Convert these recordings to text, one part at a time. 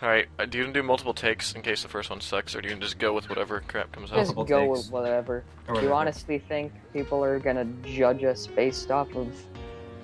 Alright, do you do multiple takes in case the first one sucks, or do you just go with whatever crap comes out? Just Multiple go takes. with whatever. Or Do you whatever. honestly think people are gonna judge us based off of?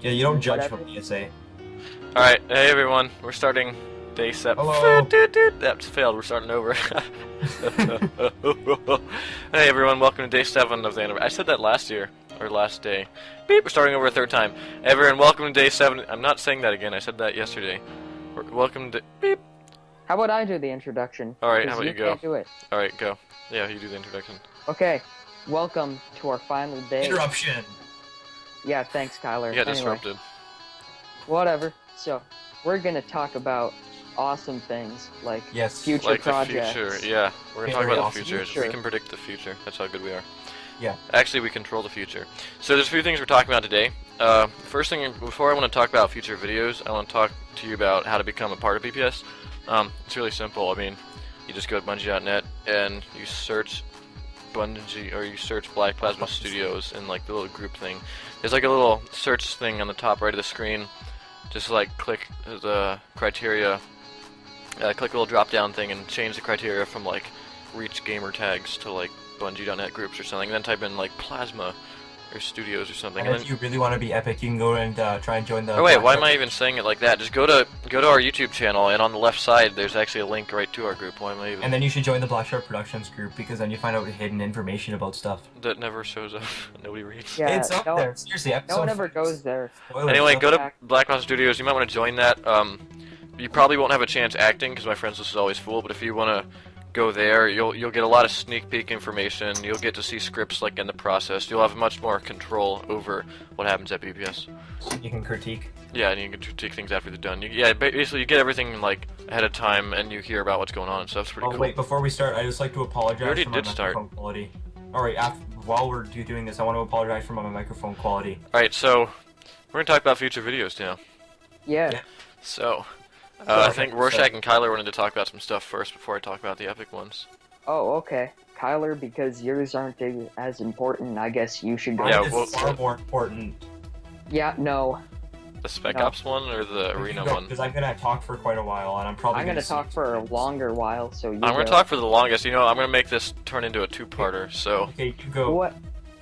Yeah, you don't judge Whatever. from ESA. Alright, hey everyone, we're starting day 7. Hello. That's failed, we're starting over. Hey everyone, welcome to day 7 of the anniversary. I said that last year, or last day. Beep, we're starting over a third time. Everyone, welcome to day 7. I'm not saying that again, I said that yesterday. Welcome to... Beep. How about I do the introduction? Alright, 'Cause how about you go? Can't do it. Alright, go. Yeah, you do the introduction. Okay. Welcome to our final day. Interruption. Yeah, thanks, Kyler. You got Anyway, disrupted. whatever. So, we're gonna talk about awesome things like Yes. future Like projects. the future, yeah. We're gonna talk Very about the awesome. future. We Future. can predict the future. That's how good we are. Yeah. Actually, we control the future. So there's a few things we're talking about today. First thing, before I want to talk about future videos, I want to talk to you about how to become a part of BPS. It's really simple. I mean, you just go to Bungie.net and you search Bungie, or you search Black Plasma Studios in like the little group thing. There's like a little search thing on the top right of the screen. Just like click the criteria, click a little drop down thing and change the criteria from like reach gamer tags to like Bungie.net groups or something, and then type in like Plasma or Studios or something. And And if then, you really want to be epic, you can go and try and join the... oh wait, why am I even saying it like that? Just go to our YouTube channel, and on the left side there's actually a link right to our group. Why am I even... And then you should join the Black Shark Productions group, because then you find out hidden information about stuff. That never shows up. Nobody reads. Yeah, It's up no, there. Seriously, no episode one ever 5. goes there. Spoilers. Anyway, go to back. Black Plasma Studios. You might want to join that. You probably won't have a chance acting because my friends list is always full. But if you want to go there, you'll get a lot of sneak peek information. You'll get to see scripts like in the process. You'll have much more control over what happens at BPS. You can critique. Yeah, and you can critique things after they're done. Yeah, basically you get everything like ahead of time, and you hear about what's going on and stuff. It's pretty Oh cool. wait, before we start, I just like to apologize You already for my did start. microphone quality. Alright, while we're doing this, I want to apologize for my microphone quality. All right, so we're gonna talk about future videos now. Yeah. Yeah. So, Sorry, I think Rorschach and Kyler wanted to talk about some stuff first before I talk about the epic ones. Oh, okay. Kyler, because yours aren't as important, I guess you should go. Yeah, Mine is well- far more important. Yeah, no. The Spec No. Ops one or the Arena one? Because I'm gonna talk for quite a while, and I'm probably I'm gonna talk for a longer while, so you I'm gonna go. talk for the longest. You know, I'm gonna make this turn into a two-parter. So, Okay, you go. What?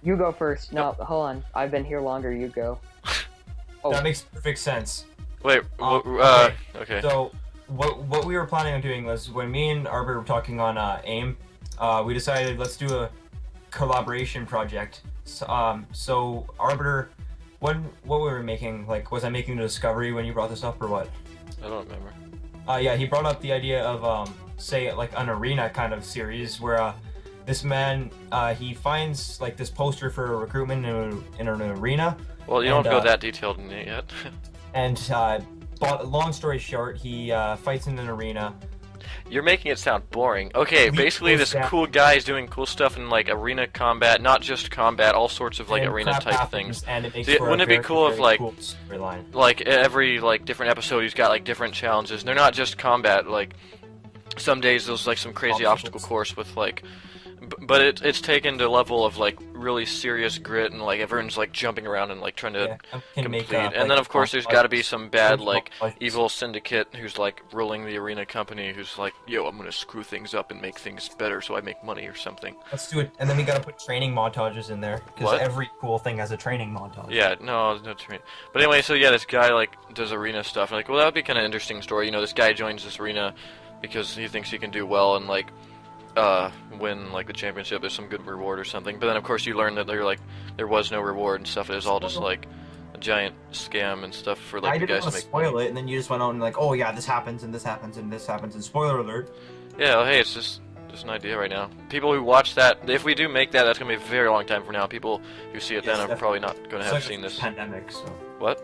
You go first. No, hold on. I've been here longer. You go. Oh, That makes perfect sense. wait. Okay. Okay. So, what we were planning on doing was, when me and Arbor were talking on AIM, we decided let's do a collaboration project. So Arbiter, what we were making, like, was I making the Discovery when you brought this up, or what? I don't remember. Yeah, he brought up the idea of, say, like, an arena kind of series where this man, he finds, like, this poster for recruitment in an arena, Well, you don't And, go that detailed in it yet. and, long story short, he fights in an arena. You're making it sound boring. Okay, We basically close this down. cool guy is doing cool stuff in like arena combat, not just combat, all sorts of like and arena crap type happens, things. And it makes See, for a wouldn't it be very, cool if, very like- cool storyline. Like every like different episode, he's got like different challenges. They're not just combat. Like some days there's like some crazy obstacle Obstacles. course with like, but it's taken to a level of like really serious grit and like everyone's like jumping around and like trying to Yeah, can complete. make, And then of course there's got to be some bad like fights. evil syndicate who's like ruling the arena company who's like, yo, I'm gonna screw things up and make things better so I make money or something. Let's do it, and then we gotta put training montages in there, because What? every cool thing has a training montage. Yeah, no train. But anyway, so yeah, this guy like does arena stuff. Like, well, that would be kind of interesting story. You know, this guy joins this arena because he thinks he can do well and like win like the championship. There's some good reward or something. But then of course you learn that there was no reward and stuff. It was all just like a giant scam and stuff for like I the didn't guys want to to make spoil money. it, and then you just went on and like, oh yeah, this happens, and this happens, and this happens, and spoiler alert. Yeah, well, hey, it's just an idea right now. People who watch that, if we do make that, that's gonna be a very long time from now. People who see it Yes, then are probably not gonna have seen this. Pandemic, so. What?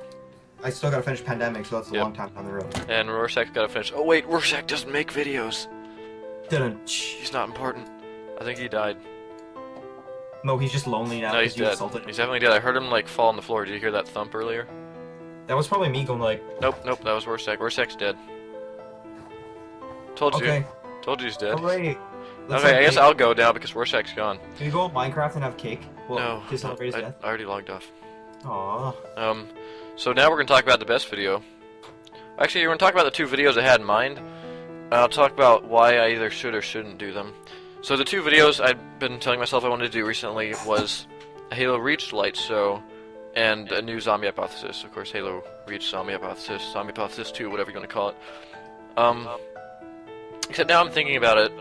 I still gotta finish Pandemic, so that's a Yep. long time down the road. And Rorschach's gotta finish. Oh wait, Rorschach doesn't make videos. Didn't. He's not important. I think he died. No, he's just lonely now. No, he's because you dead. assaulted him. He's definitely dead. I heard him like fall on the floor. Did you hear that thump earlier? That was probably me going like, Nope, that was Rorschach. Rorschach's dead. Told you. okay, Told you he's dead. alright. Let's Okay, I have guess cake. I'll go now because Rorschach's gone. Can we go on Minecraft and have cake? Well, No, to celebrate his I death. already logged off. Aww. So now we're gonna talk about the best video. Actually, we're gonna talk about the two videos I had in mind. I'll talk about why I either should or shouldn't do them. So the two videos I've been telling myself I wanted to do recently was a Halo Reach light show and a new zombie hypothesis. Of course, Halo Reach zombie hypothesis 2, whatever you want to call it. Except now I'm thinking about it,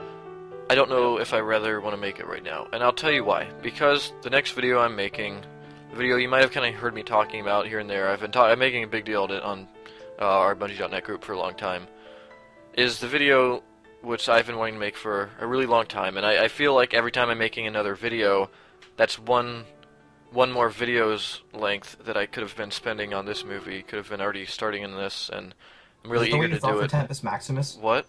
I don't know if I rather want to make it right now. And I'll tell you why. Because the next video I'm making, the video you might have kind of heard me talking about here and there, I'm making a big deal of it on our Bungie.net group for a long time, is the video which I've been wanting to make for a really long time. And I feel like every time I'm making another video, that's one more video's length that I could have been spending on this movie, could have been already starting in this, and I'm really eager to do it. Is that the way you thought for Tempest Maximus? What?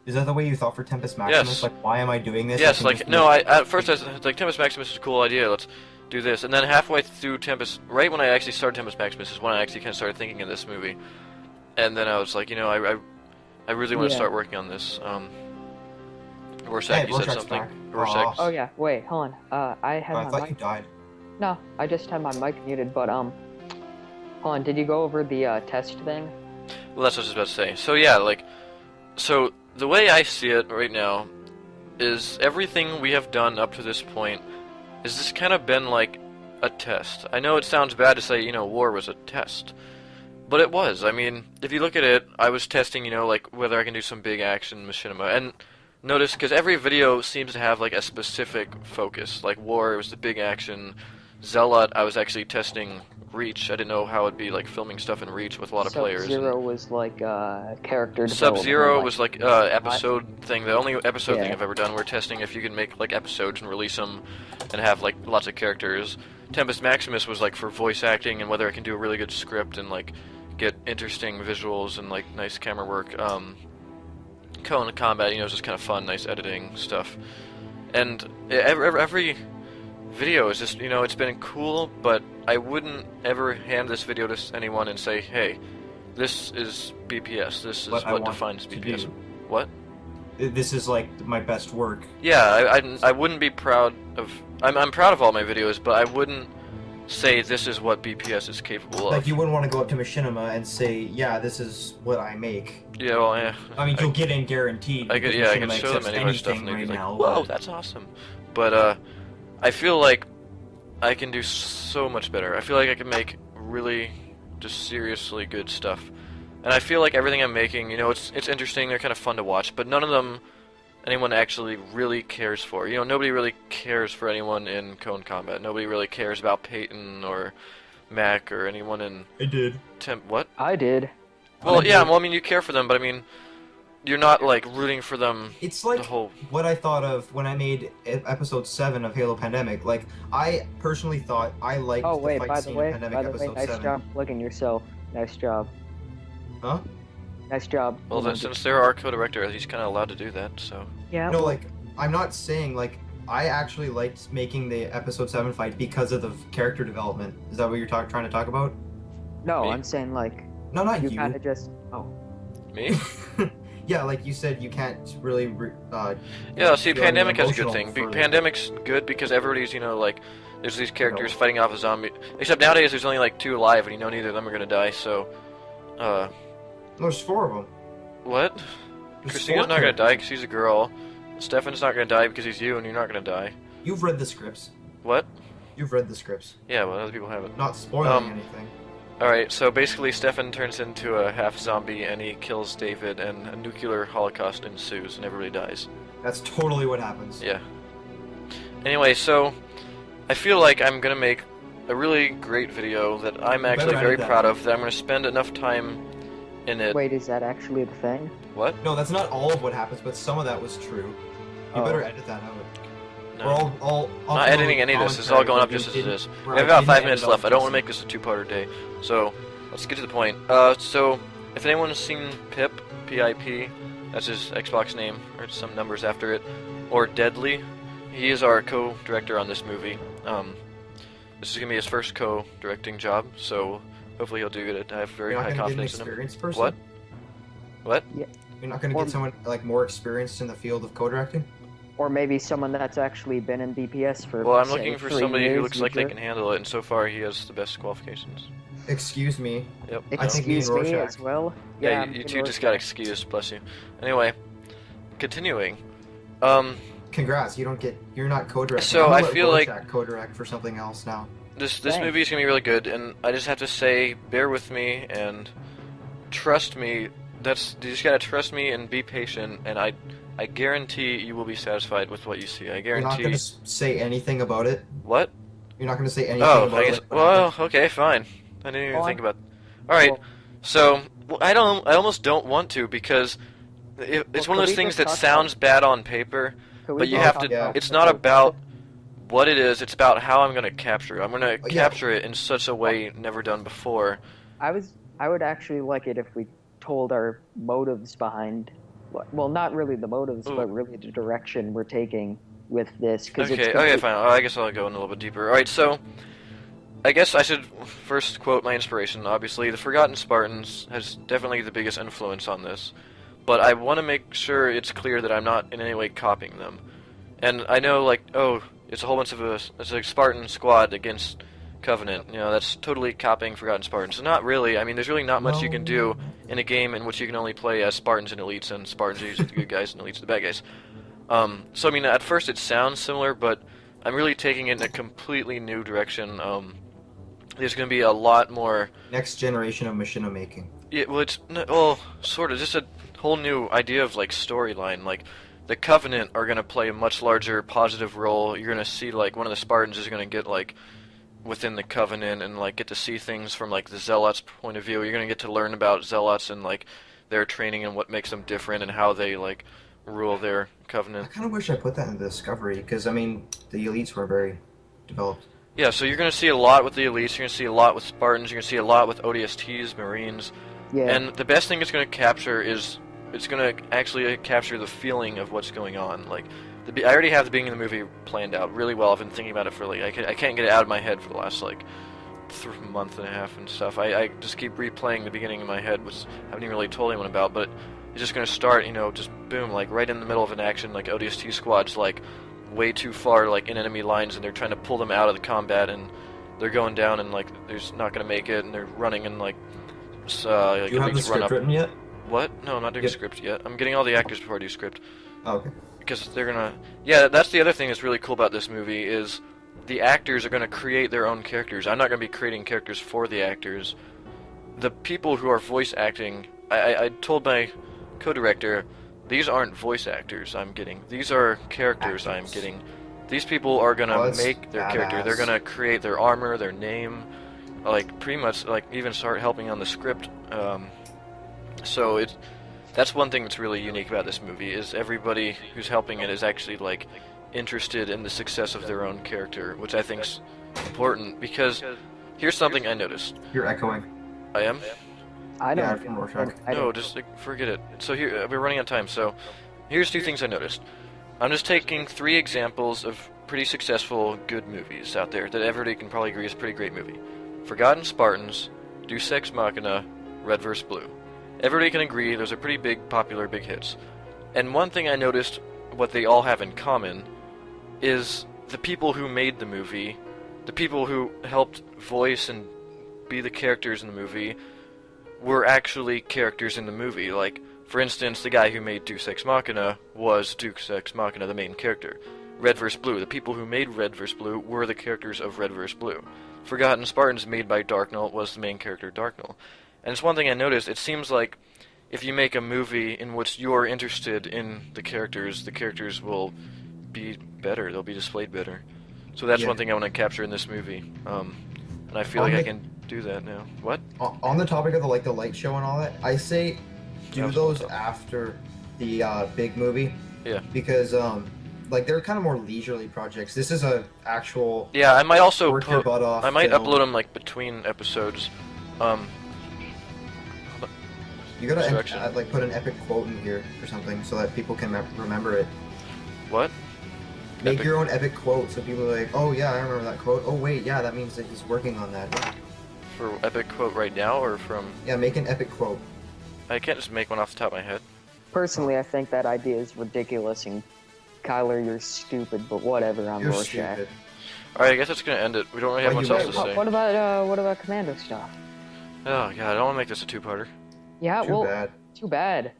Is that the way you thought for Tempest Maximus? Yes. Like, why am I doing this? Yes, like, no, at first I was like, Tempest Maximus is a cool idea, let's do this. And then halfway through Tempest, right when I actually started Tempest Maximus is when I actually kind of started thinking of this movie. And then I was like, you know, I really want to start working on this. Rorschach, Hey, you said Rorschach's something. back. Rorschach. Oh yeah, wait, hold on. I had I my thought mic. you died. No, I just had my mic muted, but hold on, did you go over the test thing? Well, that's what I was about to say. So yeah, like, so the way I see it right now is everything we have done up to this point is this kind of been like a test. I know it sounds bad to say, you know, war was a test, but it was. I mean, if you look at it, I was testing, you know, like whether I can do some big action machinima. And notice, because every video seems to have like a specific focus. Like war, it was the big action. Zealot, I was actually testing Reach. I didn't know how it'd be like filming stuff in Reach with a lot of players. Sub-Zero was like character development. Sub-Zero was like episode thing. The only episode thing I've ever done. We're testing if you can make like episodes and release them and have like lots of characters. Tempest Maximus was like for voice acting and whether I can do a really good script and like get interesting visuals and like nice camera work. Cone Combat, you know, is just kind of fun, nice editing stuff. And every video is just, you know, it's been cool, but I wouldn't ever hand this video to anyone and say, hey, this is BPS, this is what defines BPS. What? This is like my best work. Yeah, I wouldn't be proud of, I'm proud of all my videos, but I wouldn't say this is what BPS is capable of. Like, you wouldn't want to go up to Machinima and say, yeah, this is what I make. Yeah, well, yeah. I mean, you'll get in guaranteed. I could show them any of my stuff and they'd be like, whoa, that's awesome. But, I feel like I can do so much better. I feel like I can make really just seriously good stuff. And I feel like everything I'm making, you know, it's interesting, they're kind of fun to watch, but none of them anyone actually really cares for. You know, nobody really cares for anyone in Cone Combat. Nobody really cares about Peyton or Mac or anyone in... I did. What? I did. Well, yeah, well, I mean, you care for them, but I mean, you're not, like, rooting for them. It's like what I thought of when I made episode 7 of Halo Pandemic. Like, I personally thought I liked the fight scene in Pandemic episode 7. Nice job plugging yourself. Nice job. Huh? Nice job. Well, then, since they're our co-director, he's kind of allowed to do that, so... Yeah. No, like, I'm not saying, like, I actually liked making the episode 7 fight because of the character development. Is that what you're trying to talk about? No, Me? I'm saying, like... No, not you. You kind of just... Oh. Me? Yeah, like you said, you can't really. Yeah, see, Pandemic has a good thing. Pandemic's good because everybody's, you know, like, there's these characters fighting off a zombie. Except nowadays, there's only like 2 alive, and you know neither of them are gonna die. So, there's 4 of them. What? There's Christina's 4 not gonna die characters. because she's a girl. Stefan's not gonna die because he's you, and you're not gonna die. You've read the scripts. What? You've read the scripts. Yeah, well, other people haven't. Not spoiling anything. Alright, so basically Stefan turns into a half-zombie and he kills David and a nuclear holocaust ensues and everybody dies. That's totally what happens. Yeah. Anyway, so I feel like I'm gonna make a really great video that I'm actually very proud of, that I'm gonna spend enough time in it. Wait, is that actually the thing? What? No, that's not all of what happens, but some of that was true. You better edit that out. No. I'll I'm not editing any of this. This is all going up just as it is. We have about 5 minutes left. I don't want to make this a 2-parter day. So, let's get to the point. So, if anyone's seen Pip, P-I-P, that's his Xbox name, or some numbers after it, or Deadly, he is our co-director on this movie. This is going to be his first co-directing job, so hopefully he'll do good. I have very high confidence in him. Person? What? What? Yeah. You're not going to get someone like more experienced in the field of co-directing? Or maybe someone that's actually been in BPS for. Well, I'm say, looking for 3 somebody who years, looks like they can handle it, and so far he has the best qualifications. Excuse me. Yep. I think me and Excuse me Rorschach. as well. Yeah, I'm you in two just Rorschach. got excused, bless you. Anyway, continuing. Congrats, you're not co-directing. So I'm gonna I let feel like- Rorschach co-direct for something else now. This Thanks. movie is gonna be really good, and I just have to say, bear with me and trust me. You just gotta trust me and be patient, and I guarantee you will be satisfied with what you see. I You're not guarantee. gonna say anything about it? What? You're not gonna say anything Oh, about I guess. it? Well, okay, fine. I didn't even Well, think about. All right, well- so I almost don't want to because it's Well, one of could those we things just that talk sounds bad on paper, Could we but you just have talk to. Yeah. about It's the not whole about concept? what it is. It's about how I'm gonna capture it. I'm gonna Yeah. capture it in such a way never done before. I would actually like it if we told our motives behind, well, not really the motives, Ooh. but really the direction we're taking with this. Because Okay, it's okay, fine. I guess I'll go in a little bit deeper. Alright, so I guess I should first quote my inspiration. Obviously, The Forgotten Spartans has definitely the biggest influence on this, but I want to make sure it's clear that I'm not in any way copying them. And I know, like, oh, it's a whole bunch of it's a Spartan squad against Covenant. You know, that's totally copying Forgotten Spartans. So not really. I mean, there's really not much you can do in a game in which you can only play as Spartans and elites, and Spartans are usually the good guys and elites are the bad guys. So I mean, at first it sounds similar, but I'm really taking it in a completely new direction. There's going to be a lot more. Next generation of machina making. Yeah, well, sort of just a whole new idea of like storyline. Like the Covenant are going to play a much larger positive role. You're going to see like one of the Spartans is going to get like within the Covenant and like get to see things from like the Zealots' point of view. You're going to get to learn about Zealots and like their training and what makes them different and how they like rule their I Covenant. kind of wish I put that in the Discovery, because, I mean, the elites were very developed. Yeah, so you're going to see a lot with the elites, you're going to see a lot with Spartans, you're going to see a lot with ODSTs, Marines, Yeah. and the best thing it's going to capture is, it's going to actually capture the feeling of what's going on. Like, I already have the beginning of the movie planned out really well. I've been thinking about it for, like, I can't get it out of my head for the last, like, month and a half and stuff. I just keep replaying the beginning in my head, which I haven't even really told anyone about, but it's just going to start, you know, just boom, like, right in the middle of an action, like, ODST squad's, like, way too far, like, in enemy lines, and they're trying to pull them out of the combat, and they're going down, and, like, they're just not going to make it, and they're running, and, like, Do you have the script written yet? What? No, I'm not doing Yep. script yet. I'm getting all the actors before I do script. Oh, okay. Because they're gonna... Yeah, that's the other thing that's really cool about this movie, is the actors are gonna create their own characters. I'm not gonna be creating characters for the actors. The people who are voice acting... I told my co-director, these aren't voice actors I'm getting. These are characters I'm Actors. getting. These people are gonna that's make their character. They're badass. gonna create their armor, their name, like, pretty much, like, even start helping on the script. So that's one thing that's really unique about this movie, is everybody who's helping it is actually, like, interested in the success of their own character, which I think's important, because here's something I noticed. You're echoing. I am? I Yeah, don't. from Rorschach. I No, don't- just like, forget it. So here, we're running out of time, so here's two things I noticed. I'm just taking 3 examples of pretty successful, good movies out there that everybody can probably agree is a pretty great movie. Forgotten Spartans, Deus Ex Machina, Red vs. Blue. Everybody can agree those are pretty big, popular, big hits. And one thing I noticed, what they all have in common, is the people who made the movie, the people who helped voice and be the characters in the movie, were actually characters in the movie. Like, for instance, the guy who made Deus Ex Machina was Deus Ex Machina, the main character. Red vs. Blue, the people who made Red vs. Blue were the characters of Red vs. Blue. Forgotten Spartans, made by Darknell, was the main character, Darknell. And it's one thing I noticed, it seems like if you make a movie in which you're interested in the characters will be better, they'll be displayed better. So that's Yeah. one thing I want to capture in this movie. And I feel On like I the- can do that now. What? On the topic of the light show and all that, I say That do was those what's up. after the big movie. Yeah. Because like they're kind of more leisurely projects. This is a actual Yeah, I might also work your butt off. I might film. upload them like between episodes. You gotta Instruction. like put an epic quote in here or something so that people can remember it. What? Make Epic- your own epic quote so people are like, oh yeah, I remember that quote. Oh wait, yeah, that means that he's working on that. For epic quote right now or from? Yeah, make an epic quote. I can't just make one off the top of my head. Personally, I think that idea is ridiculous, and Kyler, you're stupid. But whatever, I'm You're Rorschach. stupid. Alright, I guess that's gonna end it. We don't really have Why much you else wait? to say. What about commando stuff? Oh god, I don't want to make this a two-parter. Yeah, Too well, bad. too bad.